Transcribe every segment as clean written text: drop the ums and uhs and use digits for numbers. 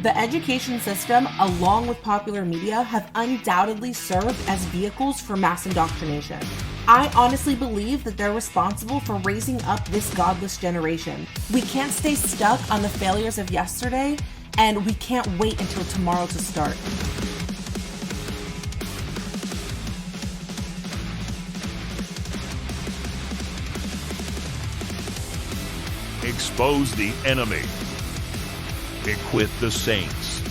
The education system, along with popular media, have undoubtedly served as vehicles for mass indoctrination. I honestly believe that they're responsible for raising up this godless generation. We can't stay stuck on the failures of yesterday, and we can't wait until tomorrow to start. Expose the enemy, equip the saints,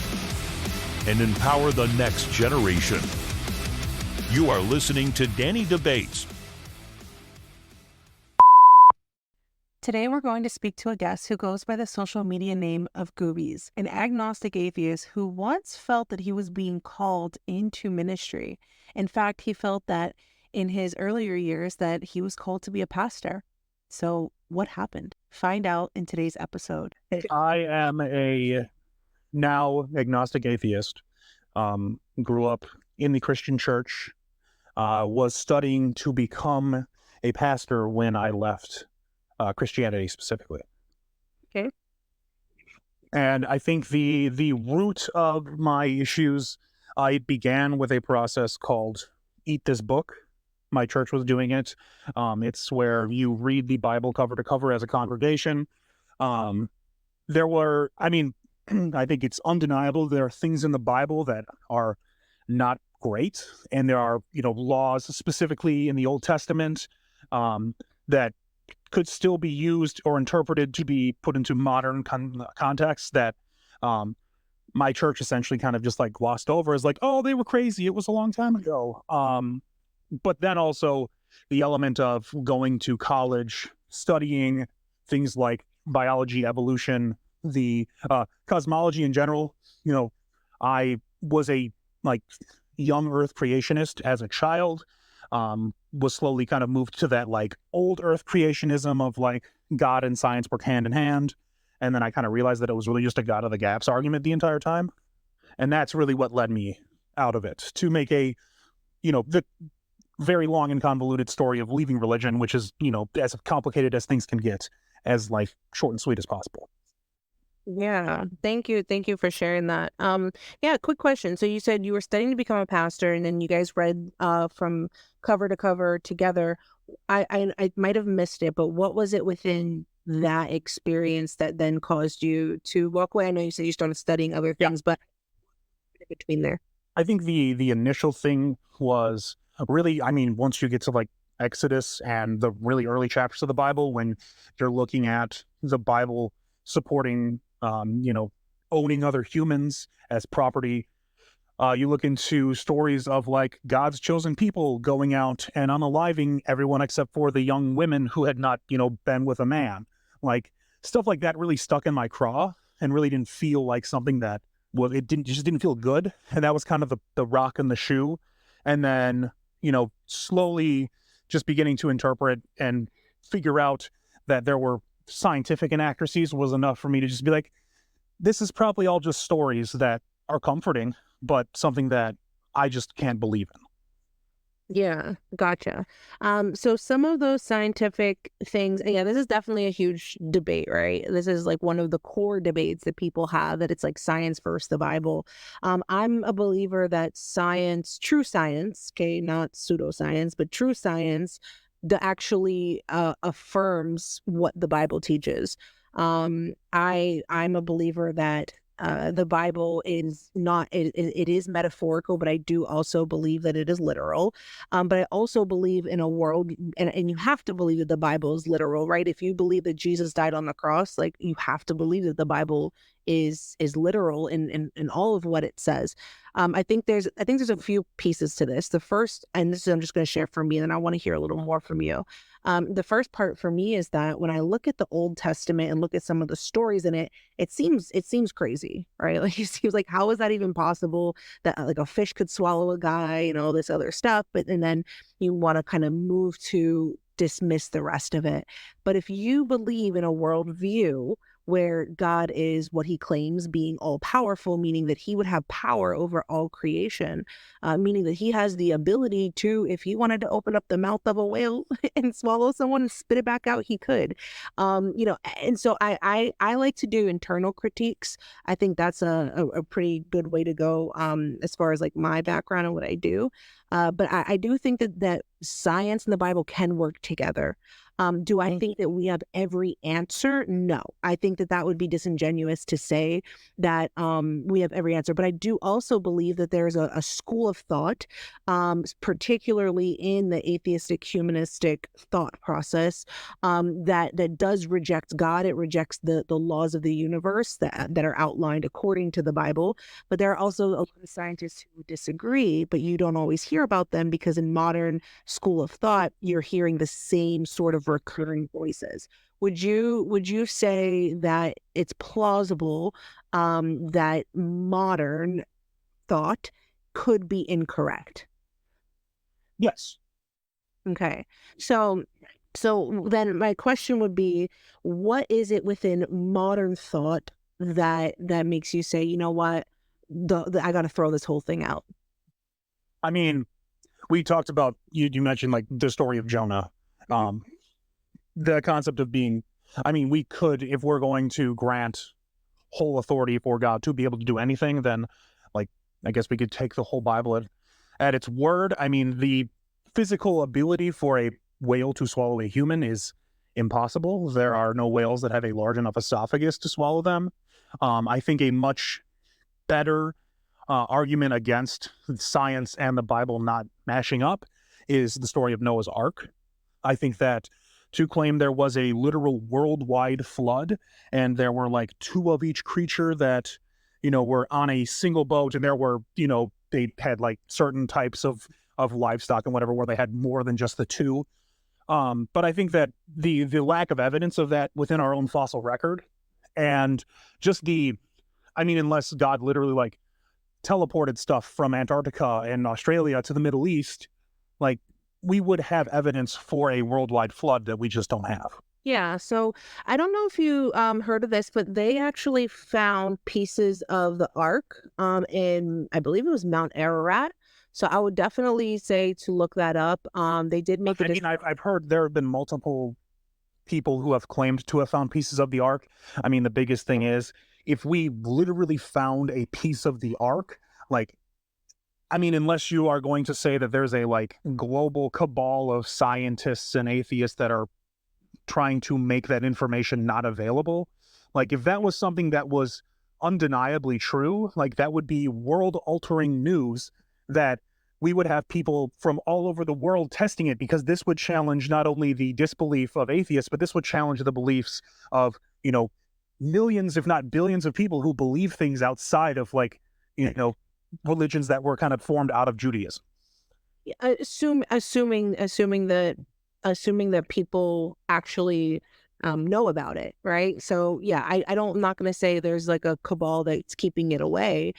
and empower the next generation. You are listening to Dani Debates. Today we're going to speak to a guest who goes by the social media name of Goobies, an agnostic atheist who once felt that he was being called into ministry. In fact, he felt that in his earlier years that he was called to be a pastor. So what happened? Find out in today's episode. I am a now agnostic atheist. Grew up in the Christian church, was studying to become a pastor when I left Christianity specifically. Okay. And I think the root of my issues, I began with a process called Eat This Book. My church was doing it. It's where you read the Bible cover to cover as a congregation. There were, I think it's undeniable there are things in the Bible that are not great. And there are, laws specifically in the Old Testament that could still be used or interpreted to be put into modern contexts that my church essentially kind of just like glossed over as like, oh, they were crazy. It was a long time ago. But then also the element of going to college, studying things like biology, evolution, the cosmology in general. I was a young Earth creationist as a child. Was slowly kind of moved to that old Earth creationism of God and science work hand in hand. And then I kind of realized that it was really just a God of the gaps argument the entire time. And that's really what led me out of it to make the very long and convoluted story of leaving religion, which is, as complicated as things can get, as short and sweet as possible. Yeah, thank you. Thank you for sharing that. Quick question. So you said you were studying to become a pastor and then you guys read from cover to cover together. I might have missed it, but what was it within that experience that then caused you to walk away? I know you said you started studying other things, but between there. I think the initial thing was really, once you get to Exodus and the really early chapters of the Bible, when you're looking at the Bible supporting owning other humans as property. You look into stories of God's chosen people going out and unaliving everyone except for the young women who had not, been with a man. Stuff like that really stuck in my craw and really didn't feel like something that just didn't feel good. And that was kind of the rock in the shoe. And then, slowly just beginning to interpret and figure out that there were scientific inaccuracies was enough for me to just be like, this is probably all just stories that are comforting, but something that I just can't believe in. Yeah, gotcha. So some of those scientific things, this is definitely a huge debate, right? This is one of the core debates that people have, that it's science versus the Bible. I'm a believer that science, true science, okay, not pseudoscience, but true science that actually affirms what the Bible teaches. I'm a believer that the Bible is not, it is metaphorical, but I do also believe that it is literal. But I also believe in a world, and you have to believe that the Bible is literal, right? If you believe that Jesus died on the cross, you have to believe that the Bible is literal in all of what it says. I think there's a few pieces to this. The first, and this is, I'm just going to share from me, and I want to hear a little more from you. The first part for me is that when I look at the Old Testament and look at some of the stories in it, it seems crazy, right? It seems how is that even possible that a fish could swallow a guy and all this other stuff, and then you want to kind of move to dismiss the rest of it. But if you believe in a worldview where God is what he claims, being all powerful, meaning that he would have power over all creation, meaning that he has the ability to, if he wanted to open up the mouth of a whale and swallow someone and spit it back out, he could. And so I like to do internal critiques. I think that's a pretty good way to go as far as like my background and what I do. But I do think that science and the Bible can work together. Do I think that we have every answer? No. I think that would be disingenuous to say that we have every answer. But I do also believe that there's a school of thought, particularly in the atheistic humanistic thought process, that does reject God. It rejects the laws of the universe that are outlined according to the Bible. But there are also a lot of scientists who disagree, but you don't always hear about them because in modern school of thought, you're hearing the same sort of recurring voices. Would you say that it's plausible that modern thought could be incorrect? Yes. Okay. So then my question would be, what is it within modern thought that makes you say, you know what, I got to throw this whole thing out? I mean, we talked about, you mentioned like the story of Jonah. The concept of being, I mean, we could, if we're going to grant whole authority for God to be able to do anything, then like, I guess we could take the whole Bible at its word. I mean, the physical ability for a whale to swallow a human is impossible. There are no whales that have a large enough esophagus to swallow them. I think a much better argument against science and the Bible not mashing up is the story of Noah's Ark. I think that to claim there was a literal worldwide flood and there were like two of each creature that, were on a single boat, and there were, they had like certain types of livestock and whatever, where they had more than just the two. But I think that the lack of evidence of that within our own fossil record, and just unless God literally like teleported stuff from Antarctica and Australia to the Middle East, like we would have evidence for a worldwide flood that we just don't have. Yeah, so I don't know if you heard of this, but they actually found pieces of the Ark in, I believe it was Mount Ararat. So I would definitely say to look that up. They did make it. I've heard there have been multiple people who have claimed to have found pieces of the Ark. I mean, the biggest thing is, if we literally found a piece of the Ark, like, I mean, unless you are going to say that there's a like global cabal of scientists and atheists that are trying to make that information not available, like if that was something that was undeniably true, like that would be world-altering news that we would have people from all over the world testing it, because this would challenge not only the disbelief of atheists, but this would challenge the beliefs of, millions, if not billions of people who believe things outside of like, religions that were kind of formed out of Judaism. Assuming that people actually know about it, right? So yeah, I'm not going to say there's like a cabal that's keeping it away,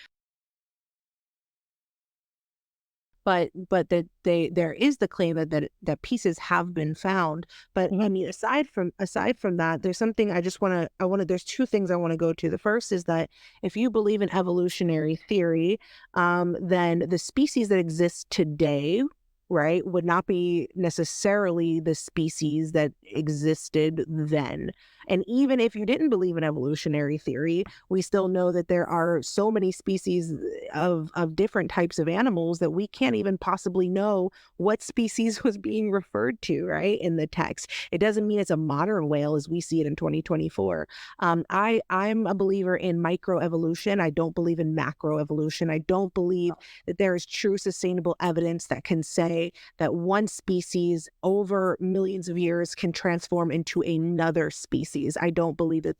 but that there is the claim that pieces have been found. But I mean, aside from that, there's something there's two things I want to go to. The first is that if you believe in evolutionary theory, then the species that exist today, right, would not be necessarily the species that existed then. And even if you didn't believe in evolutionary theory, we still know that there are so many species of different types of animals that we can't even possibly know what species was being referred to, right, in the text. It doesn't mean it's a modern whale as we see it in 2024. I'm a believer in microevolution. I don't believe in macroevolution. I don't believe that there is true sustainable evidence that can say that one species over millions of years can transform into another species. I don't believe that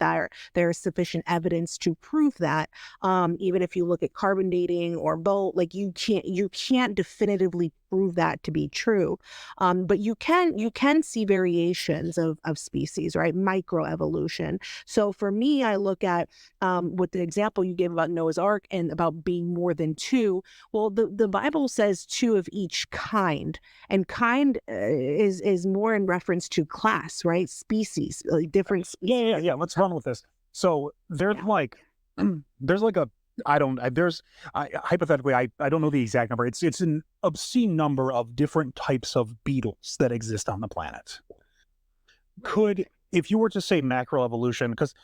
there is sufficient evidence to prove that. Even if you look at carbon dating or both, like you can't definitively prove that to be true. But you can see variations of species, right? Microevolution. So for me, I look at with the example you gave about Noah's Ark and about being more than two. Well, the Bible says two of each kind, and kind is more in reference to class, right? Species, like different. Yeah. Let's run with this. So there's Yeah. like, there's like a, I don't, I, there's, hypothetically, I don't know the exact number. It's an obscene number of different types of beetles that exist on the planet. Could, if you were to say macroevolution, because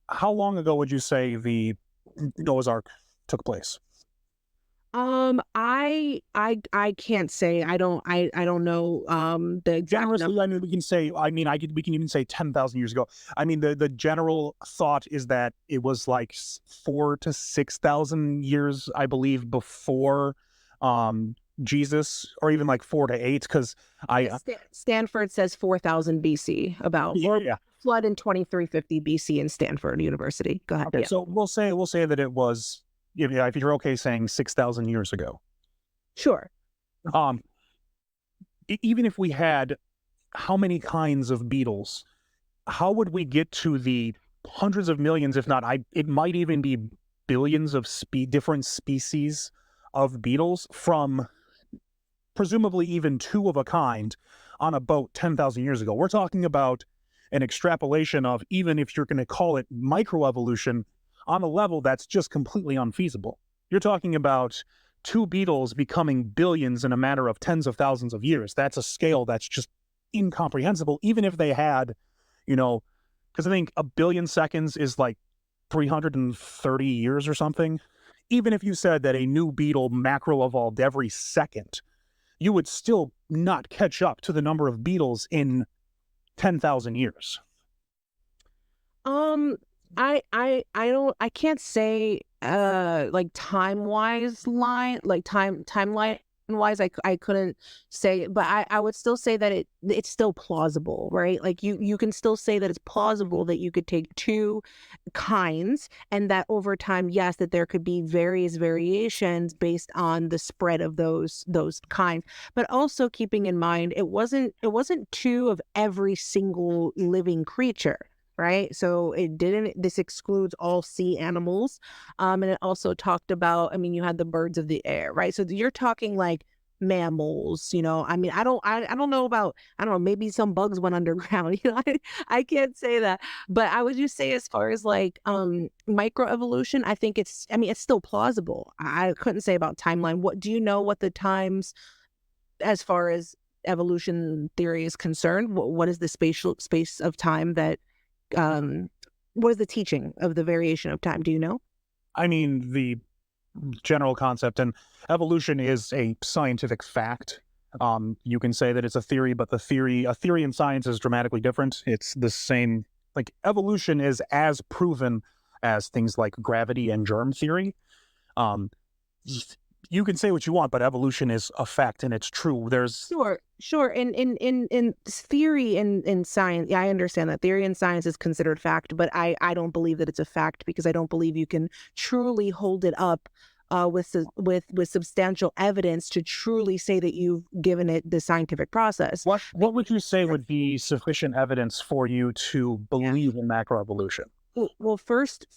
how long ago would you say the Noah's Ark took place? I can't say. I don't know the exact number. Generously, I mean, we can say, we can even say 10,000 years ago. I mean, the general thought is that it was like 4 to 6,000 years, I believe, before Jesus, or even like 4 to 8, because Stanford says 4000 BC about yeah. flood in 2350 BC in Stanford University. Go ahead. Okay, Yeah. so we'll say that it was, if you're okay saying 6,000 years ago. Sure. Even if we had how many kinds of beetles, how would we get to the hundreds of millions, if not, it might even be billions of different species of beetles from presumably even 2 of a kind on a boat 10,000 years ago? We're talking about an extrapolation of, even if you're going to call it microevolution, on a level that's just completely unfeasible. You're talking about 2 beetles becoming billions in a matter of tens of thousands of years. That's a scale that's just incomprehensible, even if they had, because I think a billion seconds is like 330 years or something. Even if you said that a new beetle macro evolved every second, you would still not catch up to the number of beetles in 10,000 years. I can't say like timeline wise I couldn't say, but I would still say that it's still plausible, right? Like you can still say that it's plausible that you could take 2 kinds, and that over time, yes, that there could be various variations based on the spread of those kinds, but also keeping in mind it wasn't 2 of every single living creature. Right. So this excludes all sea animals. And it also talked about, I mean, you had the birds of the air, right? So you're talking like mammals, I mean, I don't know about, I don't know, maybe some bugs went underground, I can't say that. But I would just say, as far as like microevolution, I think it's still plausible. I couldn't say about timeline. What do you know what the times, as far as evolution theory is concerned, what is the space of time that what is the teaching of the variation of time? Do you know? I mean, the general concept, and evolution is a scientific fact. You can say that it's a theory, but a theory in science is dramatically different. It's the same, like evolution is as proven as things like gravity and germ theory. You can say what you want, but evolution is a fact and it's true. There's sure. In theory in science, yeah, I understand that theory in science is considered fact, but I don't believe that it's a fact, because I don't believe you can truly hold it up with substantial evidence to truly say that you've given it the scientific process. What would you say would be sufficient evidence for you to believe in macroevolution? Well, first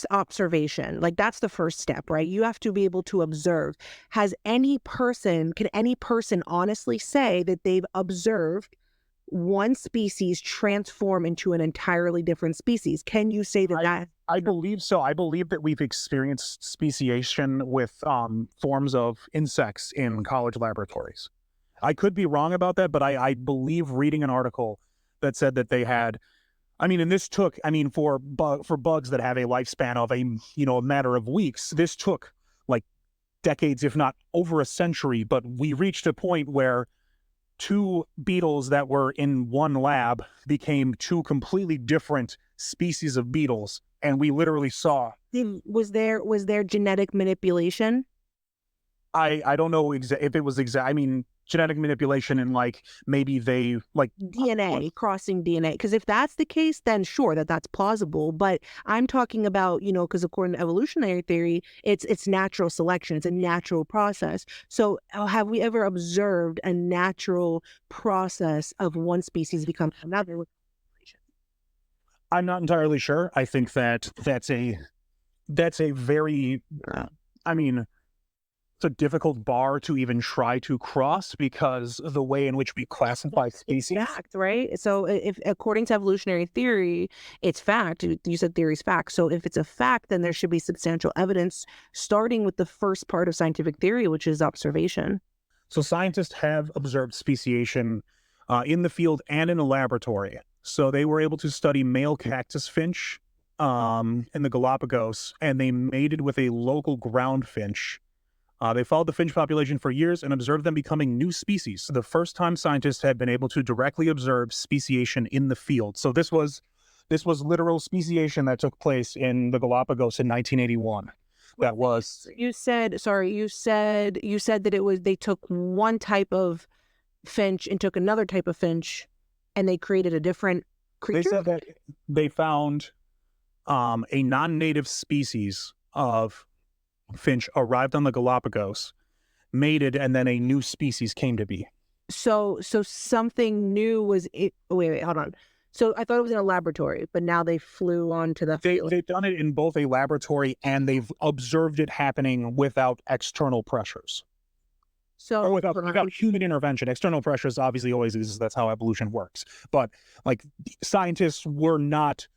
observation, like that's the first step, right? You have to be able to observe. Can any person honestly say that they've observed one species transform into an entirely different species? Can you say that? I believe so. I believe that we've experienced speciation with forms of insects in college laboratories. I could be wrong about that, but I believe reading an article that said that they had, and this took, for bugs that have a lifespan of a matter of weeks, this took like decades, if not over a century. But we reached a point where 2 beetles that were in one lab became 2 completely different species of beetles, and we literally saw. Was there genetic manipulation? I don't know if it was exact. Genetic manipulation, and like maybe they like DNA, crossing DNA. Because if that's the case, then sure, that's plausible. But I'm talking about, because according to evolutionary theory, it's natural selection. It's a natural process. So have we ever observed a natural process of one species become another? I'm not entirely sure. I think that's a very, a difficult bar to even try to cross because of the way in which we classify species. Fact, right? So if according to evolutionary theory, it's fact. You said theory is fact. So if it's a fact, then there should be substantial evidence, starting with the first part of scientific theory, which is observation. So scientists have observed speciation in the field and in a laboratory. So they were able to study male cactus finch in the Galapagos, and they mated with a local ground finch. They followed the finch population for years and observed them becoming new species. The first time scientists had been able to directly observe speciation in the field. So this was literal speciation that took place in the Galapagos in 1981. That was You said that they took one type of finch and took another type of finch, and they created a different creature. They said that they found a non-native species of finch arrived on the Galapagos, mated, and then a new species came to be. So something new was it. Wait, hold on. So I thought it was in a laboratory, but now they flew onto the field. They've done it in both a laboratory and they've observed it happening without external pressures. So Or without human intervention. External pressures obviously always exist. That's how evolution works. But like scientists were not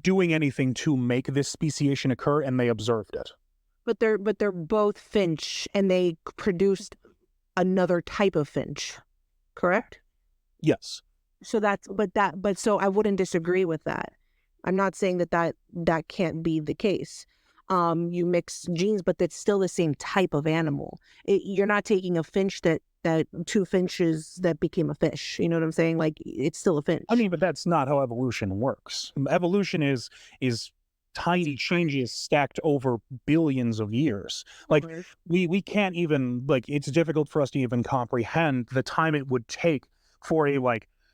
doing anything to make this speciation occur, and they observed it. But they're both finch, and they produced another type of finch, correct? Yes. So so I wouldn't disagree with that. I'm not saying that can't be the case. You mix genes, but that's still the same type of animal. You're not taking a finch that two finches that became a fish. You know what I'm saying? Like, it's still a finch. I mean, but that's not how evolution works. Evolution is tiny changes stacked over billions of years. Like we can't even, like, it's difficult for us to even comprehend the time it would take for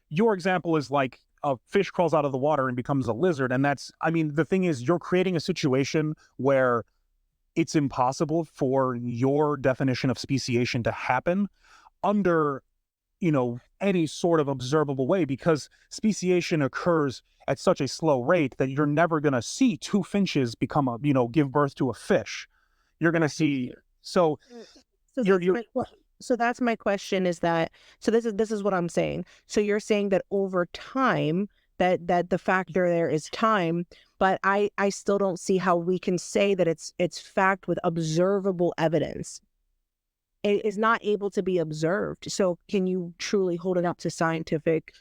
your example is like a fish crawls out of the water and becomes a lizard. And the thing is, you're creating a situation where it's impossible for your definition of speciation to happen under, any sort of observable way, because speciation occurs at such a slow rate that you're never going to see two finches become give birth to a fish. You're going to see, so that's my question is that, so this is what I'm saying. So you're saying that over time, that the factor there is time, but I still don't see how we can say that it's fact with observable evidence. It is not able to be observed. So can you truly hold it up to scientific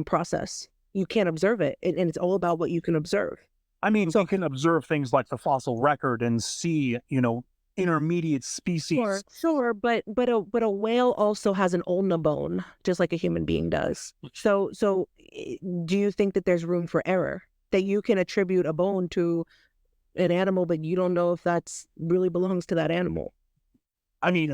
process? You can't observe it, and it's all about what you can observe. I mean, so you can observe things like the fossil record and see, intermediate species. Sure, but a whale also has an ulna bone, just like a human being does. So do you think that there's room for error, that you can attribute a bone to an animal, but you don't know if that's really belongs to that animal? I mean,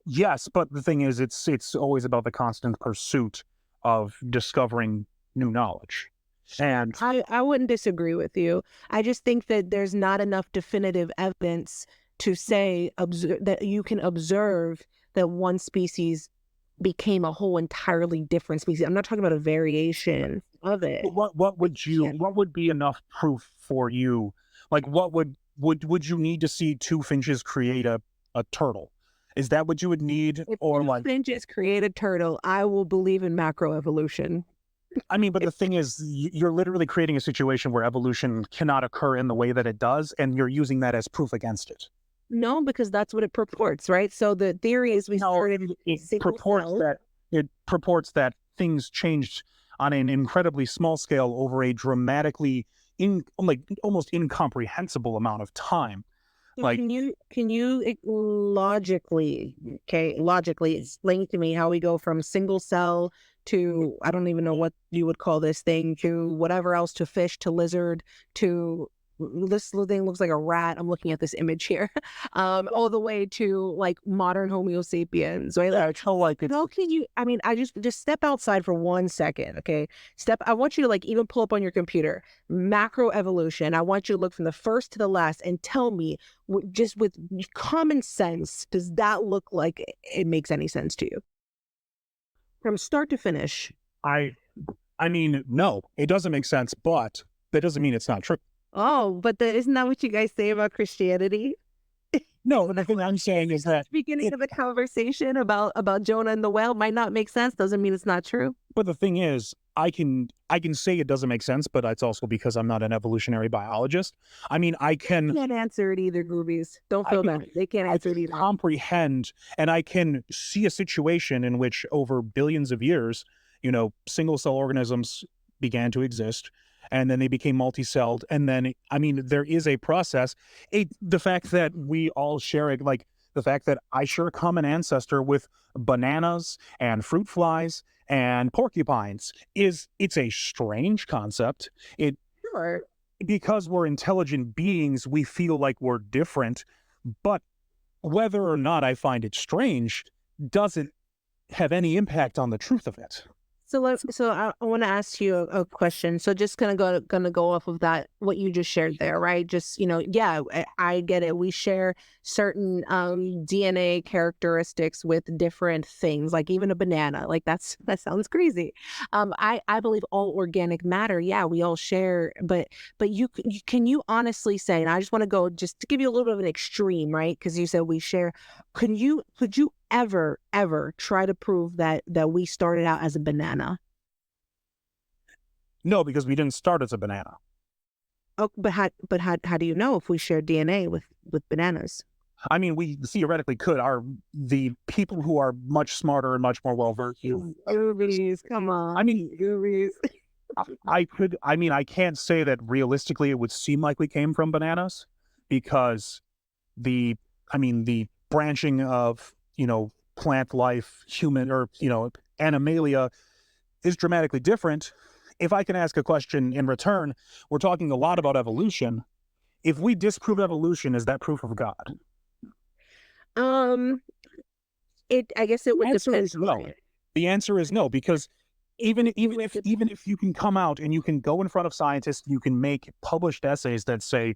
yes, but the thing is, it's always about the constant pursuit of discovering new knowledge. And I wouldn't disagree with you. I just think that there's not enough definitive evidence to say that you can observe that one species became a whole entirely different species. I'm not talking about a variation of it. What would be enough proof for you? Like, what would you need to see two finches create a turtle? Is that what you would need? If or two finches create a turtle, I will believe in macroevolution. I mean, but the thing is, you're literally creating a situation where evolution cannot occur in the way that it does, and you're using that as proof against it. No, because that's what it purports, right? So the theory is it purports that things changed on an incredibly small scale over a dramatically almost incomprehensible amount of time. Like, can you logically explain to me how we go from single cell to, I don't even know what you would call this thing, to whatever else, to fish, to lizard, to this thing looks like a rat. I'm looking at this image here, all the way to like modern Homo sapiens, right? How can you? I mean, I just step outside for 1 second, okay? I want you to even pull up on your computer macroevolution. I want you to look from the first to the last and tell me, just with common sense, does that look like it makes any sense to you from start to finish? I mean, no, it doesn't make sense, but that doesn't mean it's not true. Oh, but isn't that what you guys say about Christianity? No, the thing I'm saying is that Beginning of a conversation about Jonah and the whale might not make sense. Doesn't mean it's not true. But the thing is, I can say it doesn't make sense, but it's also because I'm not an evolutionary biologist. I mean, I can Can't answer it either, Groovies. Don't feel bad. They can't answer it either. comprehend, and I can see a situation in which over billions of years, single cell organisms began to exist, and then they became multi-celled, and then there is a process. The fact that we all share it, like the fact that I share a common ancestor with bananas and fruit flies and porcupines it's a strange concept. Sure. Because we're intelligent beings, we feel like we're different, but whether or not I find it strange doesn't have any impact on the truth of it. So I want to ask you a question. So just gonna go off of that, what you just shared there, right? Just, yeah, I get it. We share certain DNA characteristics with different things, like even a banana. Like that sounds crazy. I believe all organic matter. Yeah, we all share, but can you honestly say, and I just want to go just to give you a little bit of an extreme, right? Because you said we share. Could you ever try to prove that we started out as a banana? No, because we didn't start as a banana. Oh, but how do you know if we share DNA with bananas? I mean, we theoretically could. The people who are much smarter and much more well-versed. Goobies, come on. I mean, Goobies. I can't say that realistically it would seem like we came from bananas, because the branching of, plant life, human, or, animalia is dramatically different. If I can ask a question in return, we're talking a lot about evolution. If we disprove evolution, is that proof of God? I guess it would depend. No. The answer is no, because even if you can come out and you can go in front of scientists, you can make published essays that say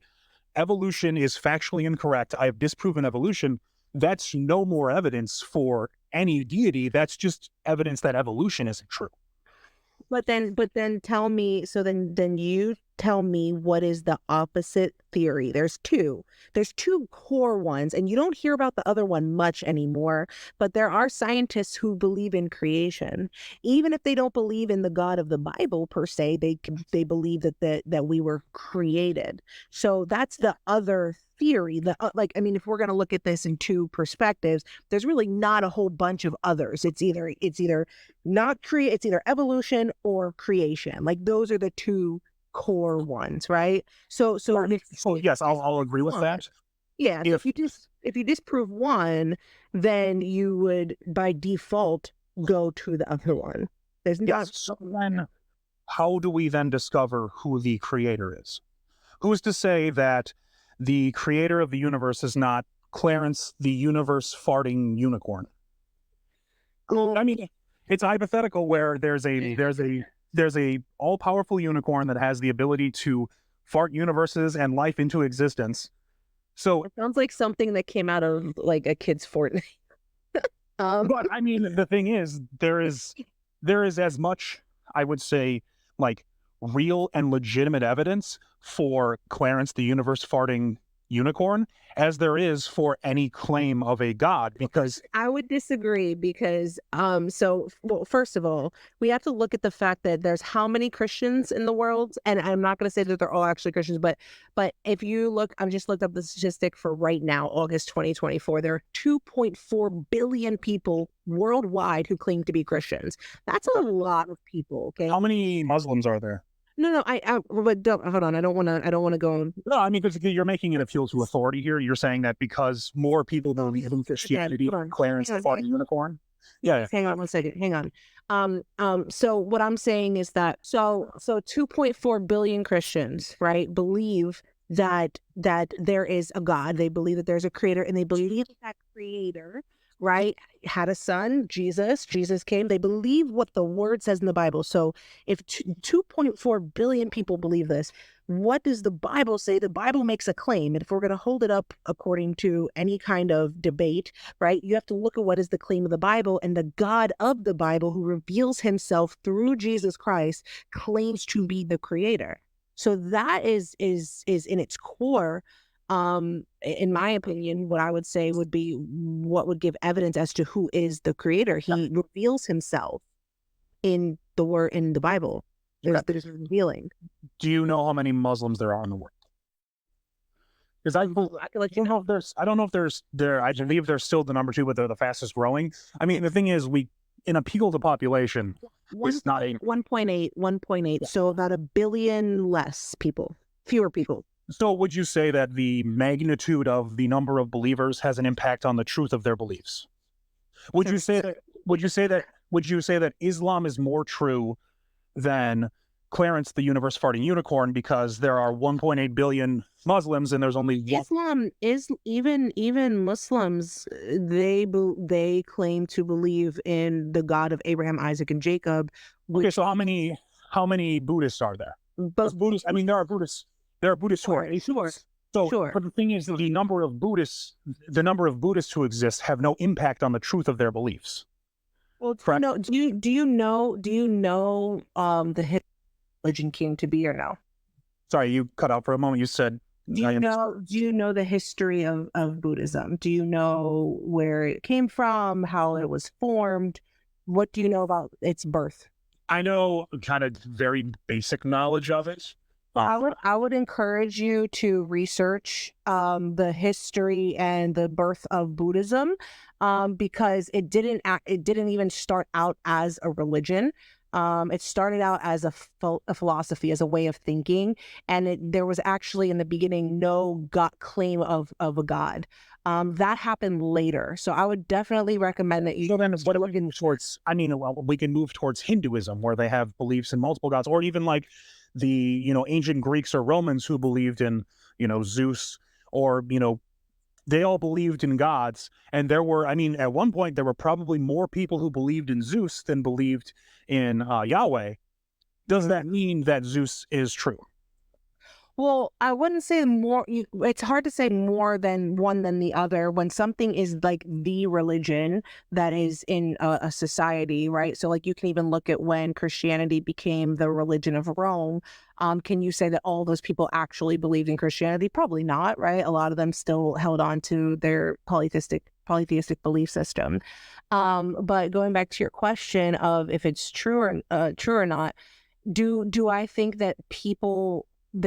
evolution is factually incorrect, I have disproven evolution, that's no more evidence for any deity. That's just evidence that evolution isn't true. But then tell me, so then you tell me, what is the opposite theory? There's two core ones, and you don't hear about the other one much anymore, but there are scientists who believe in creation. Even if they don't believe in the God of the Bible per se, they believe that we were created. So that's the other theory. If we're going to look at this in two perspectives, there's really not a whole bunch of others. It's either it's either evolution or creation. Like those are the two core ones, right? So yes, I'll agree with that. Yeah. So if you disprove one, then you would by default go to the other one. So then, how do we then discover who the creator is? Who is to say that the creator of the universe is not Clarence, the universe farting unicorn? I mean, it's hypothetical where there's a all-powerful unicorn that has the ability to fart universes and life into existence. So it sounds like something that came out of like a kid's Fortnite. But I mean, the thing is, there is as much, I would say, like real and legitimate evidence for Clarence, the universe farting unicorn, as there is for any claim of a god. Because I would disagree, because first of all, we have to look at the fact that there's how many Christians in the world, and I'm not going to say that they're all actually Christians, but if you look, I've just looked up the statistic for right now, August 2024, there are 2.4 billion people worldwide who claim to be Christians. That's a lot of people. Okay, how many Muslims are there? No, but don't, hold on. I don't want to go. No, I mean, because you're making an appeal to authority here. You're saying that because more people believe in Christianity, Clarence the farting unicorn. Yeah. Hang on one second. Hang on. So what I'm saying is that, so 2.4 billion Christians, right, believe that there is a God. They believe that there's a creator, and they believe that creator, right, had a son, Jesus came. They believe what the word says in the Bible. So if 2.4 billion people believe this, what does the Bible say? The Bible makes a claim. And if we're going to hold it up according to any kind of debate, right, you have to look at what is the claim of the Bible, and the God of the Bible, who reveals himself through Jesus Christ, claims to be the creator. So that is in its core In my opinion, what I would say would be what would give evidence as to who is the creator. He reveals himself in the Bible. There's revealing. Do you know how many Muslims there are in the world? Because I don't know if there's, I believe they're still the number 2, but they're the fastest growing. I mean, the thing is, in appeal to population, it's not 1.8, so about 1 billion less people, fewer people. So would you say that the magnitude of the number of believers has an impact on the truth of their beliefs? Would you say that Islam is more true than Clarence the Universe Farting Unicorn because there are 1.8 billion Muslims and there's only one? Islam is even Muslims. They claim to believe in the God of Abraham, Isaac, and Jacob. Okay, so how many Buddhists are there? But Buddhists. I mean, there are Buddhists. There are Buddhists who are atheists. But the thing is, the number of Buddhists who exist have no impact on the truth of their beliefs. Well, no. Do you know the history religion came to be or no? Sorry, you cut out for a moment. You said. Do you know the history of Buddhism? Do you know where it came from, how it was formed? What do you know about its birth? I know kind of very basic knowledge of it. I would encourage you to research the history and the birth of Buddhism, because it didn't even start out as a religion. It started out as a philosophy, as a way of thinking, and there was actually in the beginning no claim of a god. That happened later, so I would definitely recommend that you. So then, what we can towards? I mean, well, we can move towards Hinduism, where they have beliefs in multiple gods, or even like the ancient Greeks or Romans who believed in Zeus, or they all believed in gods. And there were, I mean, at one point there were probably more people who believed in Zeus than believed in Yahweh. Does that mean that Zeus is true? Well, I wouldn't say more. It's hard to say more than one than the other when something is like the religion that is in a society, right? So like you can even look at when Christianity became the religion of Rome. Can you say that all those people actually believed in Christianity? Probably not, right? A lot of them still held on to their polytheistic belief system. But going back to your question of if it's true or not, do I think that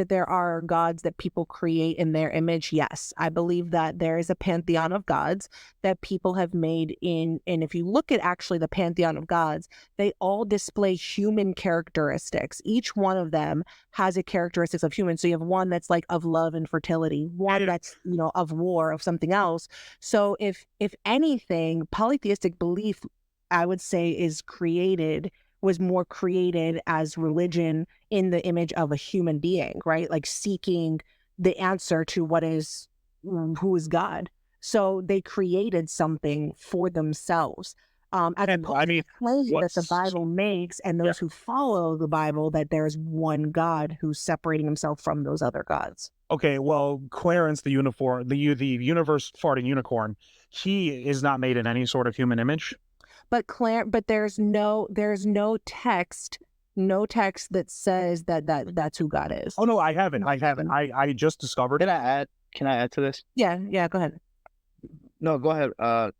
there are gods that people create in their image? Yes, I believe that there is a pantheon of gods that people have made and if you look at actually the pantheon of gods, they all display human characteristics. Each one of them has a characteristics of human. So you have one that's like of love and fertility, one that's, of war, of something else. So if anything, polytheistic belief, I would say, was more created as religion in the image of a human being, right? Like seeking the answer to who is God. So they created something for themselves. As opposed to the claim that the Bible makes, and those who follow the Bible, that there's one God who's separating himself from those other gods. Okay, well, Clarence the universe farting unicorn, he is not made in any sort of human image. But there's no text that says that's who God is. Oh no, I haven't. I just discovered. Can I add to this? Yeah, go ahead. No, go ahead,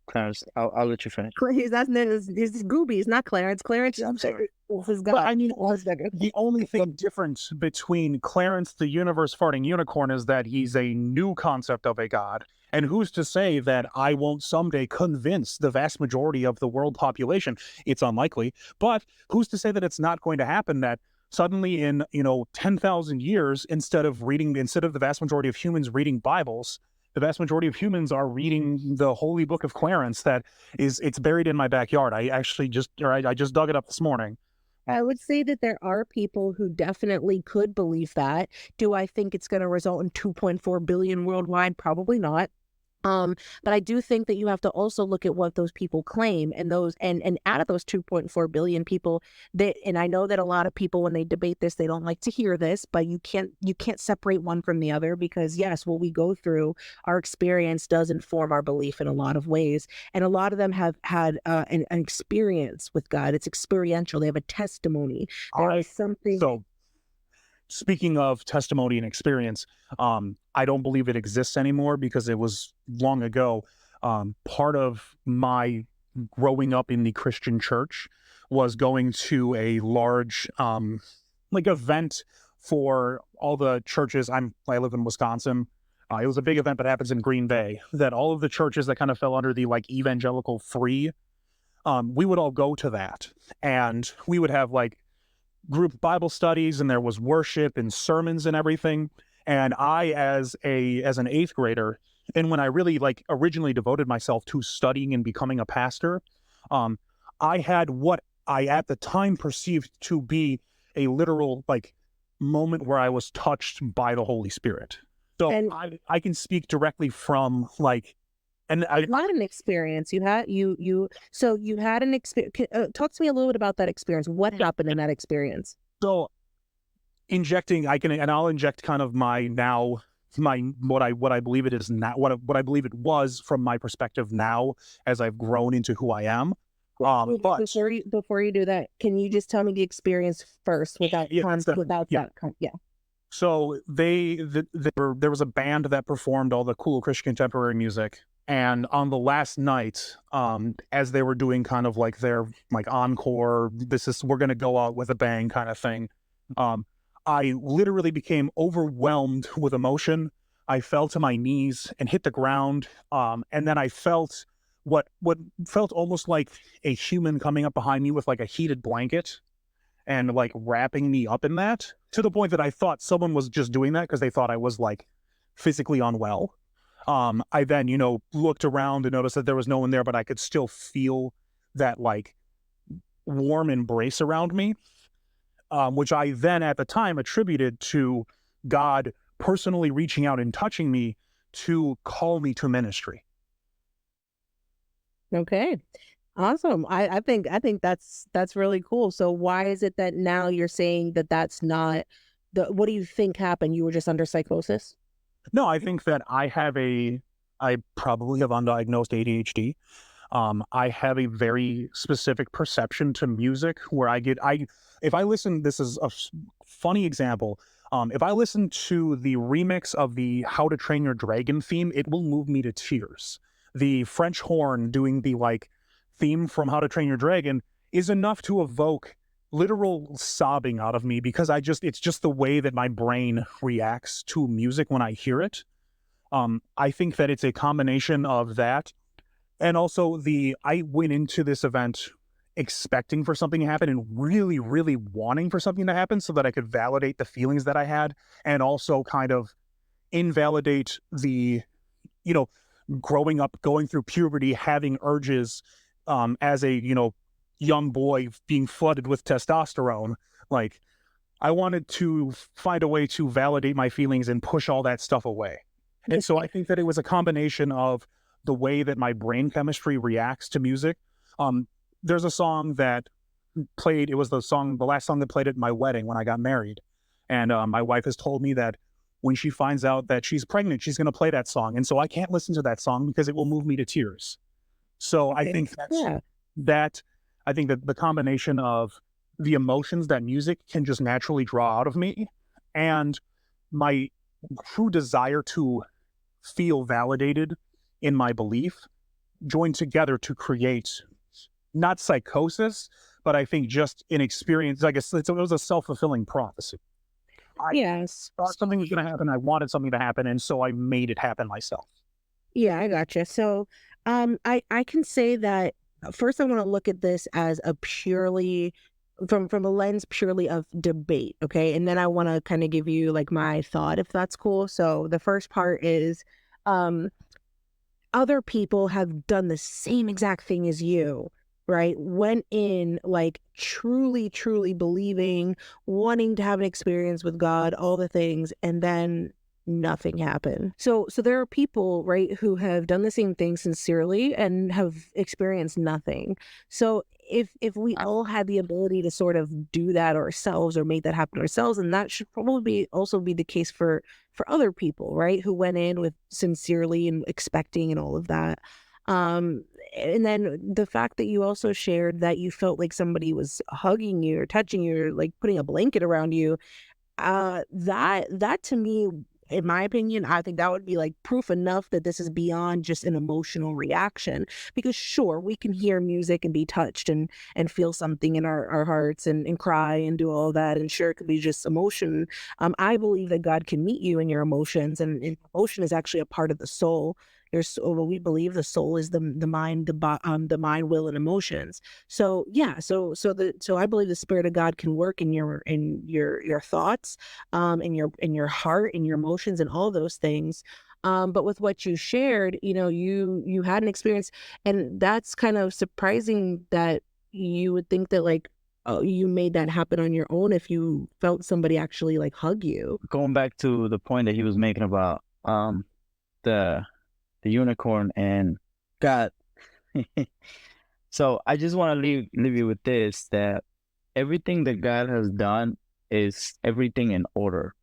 Clarence. I'll let you finish. He's Gooby. It's not Clarence. Clarence. I'm sorry. But I mean, the only thing different between Clarence the universe farting unicorn is that he's a new concept of a god. And who's to say that I won't someday convince the vast majority of the world population? It's unlikely. But who's to say that it's not going to happen, that suddenly in 10,000 years, instead of the vast majority of humans reading Bibles, the vast majority of humans are reading the Holy Book of Clarence it's buried in my backyard. I just dug it up this morning. I would say that there are people who definitely could believe that. Do I think it's going to result in 2.4 billion worldwide? Probably not. But I do think that you have to also look at what those people claim, and out of those 2.4 billion people, and I know that a lot of people, when they debate this, they don't like to hear this, but you can't separate one from the other, because yes, what we go through, our experience does inform our belief in a lot of ways, and a lot of them have had an experience with God. It's experiential. They have a testimony. There is something. So speaking of testimony and experience, I don't believe it exists anymore because it was long ago. Part of my growing up in the Christian church was going to a large like event for all the churches. I live in Wisconsin. It was a big event that happens in Green Bay, that all of the churches that kind of fell under the like evangelical free, we would all go to that, and we would have like group Bible studies, and there was worship and sermons and everything. And I, as an eighth grader, and when I really like originally devoted myself to studying and becoming a pastor, I had what I at the time perceived to be a literal like moment where I was touched by the Holy Spirit. So And- I can speak directly from like, and I You had an experience. You had so you had an experience. Talk to me a little bit about that experience. What happened in that experience? so injecting, I'll inject kind of what I believe it is now, what I believe it was from my perspective now as I've grown into who I am. But Before you do that, can you just tell me the experience first without that? So there was a band that performed all the cool Christian contemporary music, and on the last night, as they were doing kind of like their like encore, we're gonna go out with a bang kind of thing, I literally became overwhelmed with emotion. I fell to my knees and hit the ground, and then I felt what felt almost like a human coming up behind me with like a heated blanket and like wrapping me up in that, to the point that I thought someone was just doing that because they thought I was like physically unwell. I then, looked around and noticed that there was no one there, but I could still feel that like warm embrace around me, which I then at the time attributed to God personally reaching out and touching me to call me to ministry. Okay. Awesome. I think that's really cool. So why is it that now you're saying that that's not what do you think happened? You were just under psychosis? No, I think that I probably have undiagnosed ADHD. I have a very specific perception to music where if I listen, this is a funny example. If I listen to the remix of the How to Train Your Dragon theme, it will move me to tears. The French horn doing the like theme from How to Train Your Dragon is enough to evoke literal sobbing out of me because it's just the way that my brain reacts to music when I hear it. I think that it's a combination of that, and also I went into this event expecting for something to happen and really, really wanting for something to happen so that I could validate the feelings that I had, and also kind of invalidate the, growing up, going through puberty, having urges, as a, young boy being flooded with testosterone. Like, I wanted to find a way to validate my feelings and push all that stuff away. And so I think that it was a combination of the way that my brain chemistry reacts to music. There's a song that played, it was the last song that played at my wedding when I got married. And my wife has told me that when she finds out that she's pregnant, she's going to play that song. And so I can't listen to that song because it will move me to tears. So I think I think that the combination of the emotions that music can just naturally draw out of me and my true desire to feel validated in my belief joined together to create not psychosis, but I think just an experience. I guess it was a self-fulfilling prophecy. I thought something was going to happen. I wanted something to happen. And so I made it happen myself. Yeah, I gotcha. So I can say that first I want to look at this as a purely from a lens purely of debate, okay? And then I want to kind of give you like my thought, if that's cool. So the first part is other people have done the same exact thing as you, right? Went in like truly, truly believing, wanting to have an experience with God, all the things, and then nothing happened. So there are people, right, who have done the same thing sincerely and have experienced nothing. So if we all had the ability to sort of do that ourselves or make that happen ourselves, and that should probably also be the case for other people, right, who went in with sincerely and expecting and all of that. And then the fact that you also shared that you felt like somebody was hugging you or touching you or like putting a blanket around you, That to me, in my opinion, I think that would be like proof enough that this is beyond just an emotional reaction. Because sure, we can hear music and be touched and feel something in our hearts and cry and do all that. And sure, it could be just emotion. I believe that God can meet you in your emotions, and emotion is actually a part of the soul. Your soul, well, we believe the soul is the mind, the mind, will, and emotions. So yeah, so I believe the Spirit of God can work in your thoughts, in your heart, in your emotions, and all those things. But with what you shared, you had an experience, and that's kind of surprising that you would think that like, oh, you made that happen on your own if you felt somebody actually like hug you. Going back to the point that he was making about the unicorn and God. So I just want to leave you with this, that everything that God has done is everything in order.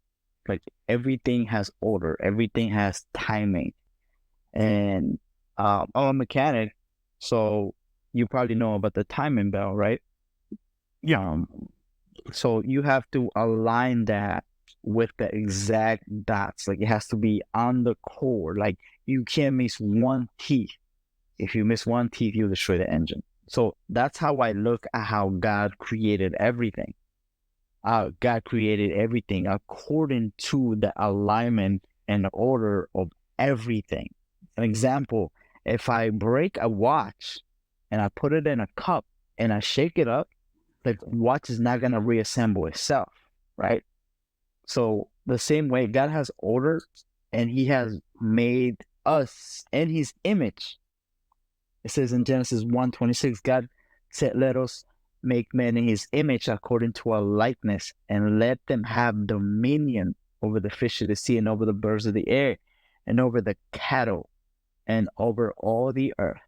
Like everything has order, everything has timing. And I'm a mechanic, so you probably know about the timing bell, right? Yeah. So you have to align that with the exact dots. Like it has to be on the core. Like you can't miss one teeth. If you miss one teeth, you destroy the engine. So that's how I look at how God created everything. God created everything according to the alignment and order of everything. An example, if I break a watch and I put it in a cup and I shake it up, the watch is not going to reassemble itself, right? So the same way, God has order, and he has made us in his image. It says in Genesis 1:26, God said, let us make man in his image according to our likeness, and let them have dominion over the fish of the sea, and over the birds of the air, and over the cattle, and over all the earth,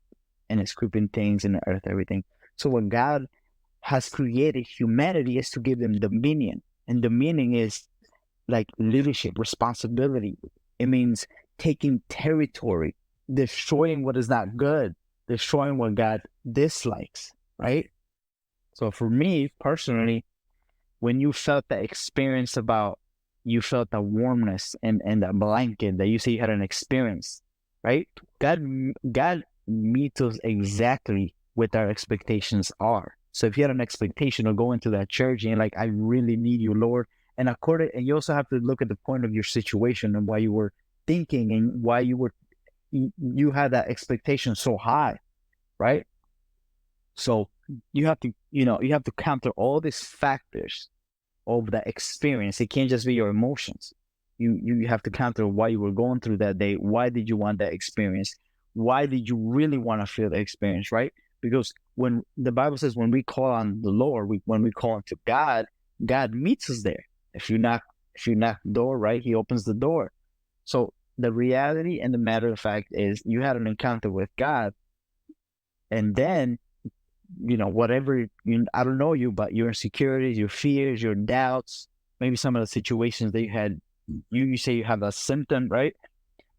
and its creeping things in the earth, everything. So when God has created humanity, is to give them dominion. And dominion is like leadership, responsibility. It means taking territory, destroying what is not good, destroying what God dislikes, right? So for me personally, when you felt that experience about, you felt the warmness and the blanket that you say you had an experience, right? God meets us exactly what our expectations are. So if you had an expectation of going to that church and you're like, I really need you, Lord, and you also have to look at the point of your situation and why you were thinking and why you had that expectation so high, right? So you have to counter all these factors of that experience. It can't just be your emotions. You have to counter why you were going through that day. Why did you want that experience? Why did you really want to feel the experience, right? Because when the Bible says when we call on the Lord, when we call unto God, God meets us there. If you knock the door, right, he opens the door. So the reality and the matter of fact is you had an encounter with God, and then, whatever, I don't know you, but your insecurities, your fears, your doubts, maybe some of the situations that you had, you say you have a symptom, right?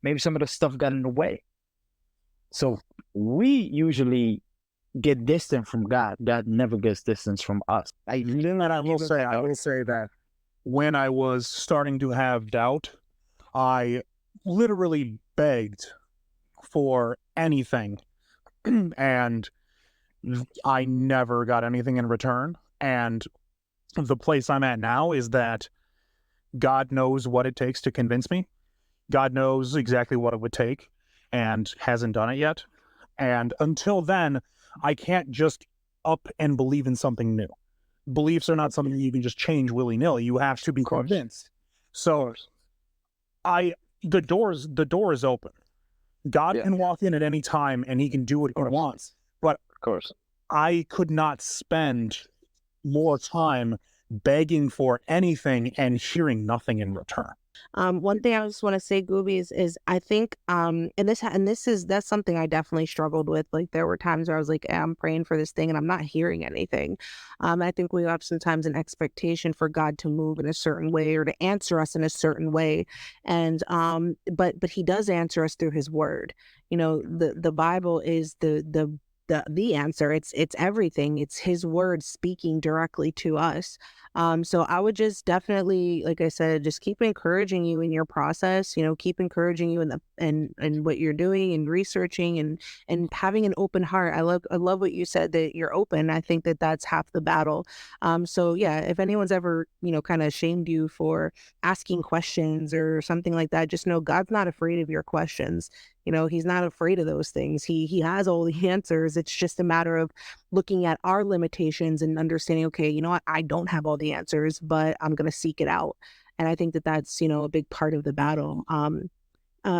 Maybe some of the stuff got in the way. So we usually get distant from God. God never gets distance from us. I will say that when I was starting to have doubt, I literally begged for anything, and I never got anything in return. And the place I'm at now is that God knows what it takes to convince me. God knows exactly what it would take and hasn't done it yet. And until then, I can't just up and believe in something new. Beliefs are not something you can just change willy-nilly. You have to be convinced. So the door is open. God can walk in at any time and he can do what he wants. But Of course. I could not spend more time begging for anything and hearing nothing in return. One thing I just want to say, Goobies, is I think, that's something I definitely struggled with. Like there were times where I was like, I'm praying for this thing and I'm not hearing anything. I think we have sometimes an expectation for God to move in a certain way or to answer us in a certain way. And, but he does answer us through his word. The Bible is the the answer. It's everything. It's his word speaking directly to us. So I would just definitely, like I said, just keep encouraging you in your process, keep encouraging you in what you're doing and researching and having an open heart. I love what you said, that you're open. I think that that's half the battle. So yeah, if anyone's ever, kind of shamed you for asking questions or something like that, just know God's not afraid of your questions. He's not afraid of those things. He has all the answers. It's just a matter of looking at our limitations and understanding, okay, you know what, I don't have all the answers, but I'm going to seek it out. And I think that that's, a big part of the battle.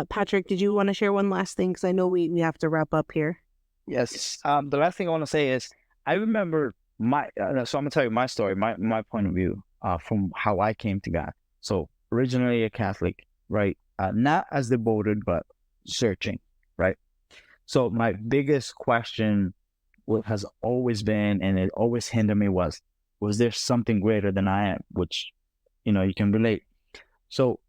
Patrick, did you want to share one last thing? Because I know we have to wrap up here. Yes. The last thing I want to say is I remember my, so I'm going to tell you my story, my point of view from how I came to God. So originally a Catholic, right? Not as devoted, but searching, right? So my biggest question, what has always been, and it always hindered me, was there something greater than I am? Which, you can relate. So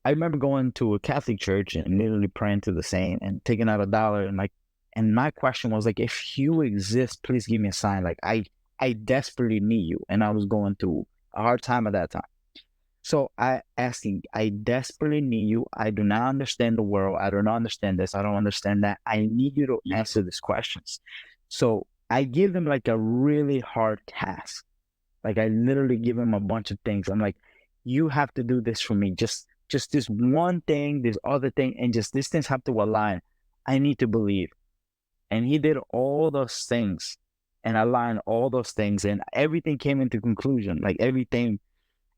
I remember going to a Catholic church and literally praying to the saint and taking out $1 and my question was like, if you exist, please give me a sign. Like I desperately need you. And I was going through a hard time at that time. So I asked him, I desperately need you. I do not understand the world. I do not understand this. I don't understand that. I need you to answer these questions. So I give him like a really hard task. Like I literally give him a bunch of things. I'm like, you have to do this for me. Just this one thing, this other thing, and just these things have to align. I need to believe. And he did all those things and aligned all those things, and everything came into conclusion, like everything.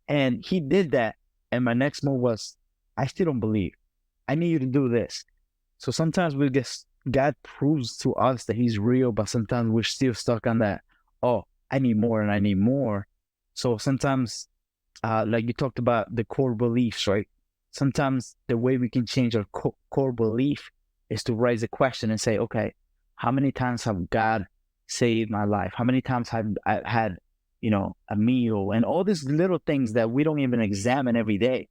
And he did that. And my next move was, I still don't believe. I need you to do this. So sometimes God proves to us that he's real, but sometimes we're still stuck on that. Oh, I need more and I need more. So sometimes, like you talked about the core beliefs, right? Sometimes the way we can change our core belief is to raise a question and say, okay, how many times have God saved my life? How many times have I had, a meal, and all these little things that we don't even examine every day,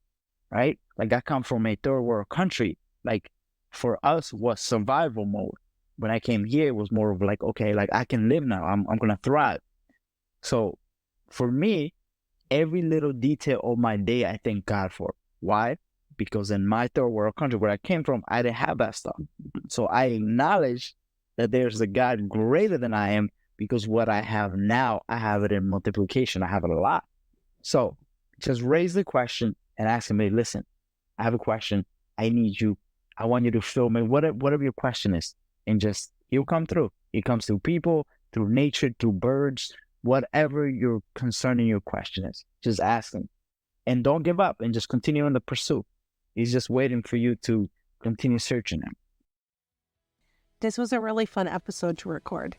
right? Like I come from a third world country. Like for us was survival mode. When I came here, it was more of like, okay, like I can live now. I'm going to thrive. So for me, every little detail of my day, I thank God for. Why? Because in my third world country where I came from, I didn't have that stuff. So I acknowledge that there's a God greater than I am, because what I have now, I have it in multiplication. I have it a lot. So just raise the question and ask him, hey, listen, I have a question. I need you. I want you to fill me. Whatever your question is. And just, he'll come through. He comes through people, through nature, through birds, whatever your concern in your question is. Just ask him. And don't give up and just continue in the pursuit. He's just waiting for you to continue searching him. This was a really fun episode to record.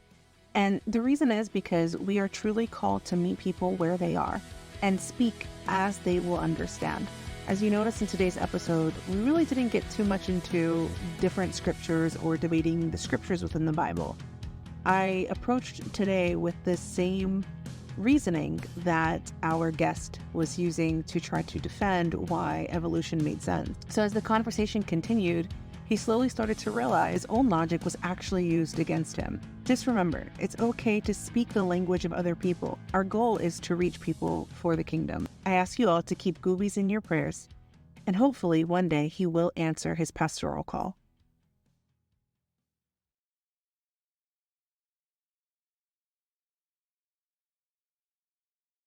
And the reason is because we are truly called to meet people where they are and speak as they will understand. As you notice in today's episode, we really didn't get too much into different scriptures or debating the scriptures within the Bible. I approached today with the same reasoning that our guest was using to try to defend why evolution made sense. So as the conversation continued, he slowly started to realize own logic was actually used against him. Just remember, it's okay to speak the language of other people. Our goal is to reach people for the kingdom. I ask you all to keep Goobies in your prayers, and hopefully one day he will answer his pastoral call.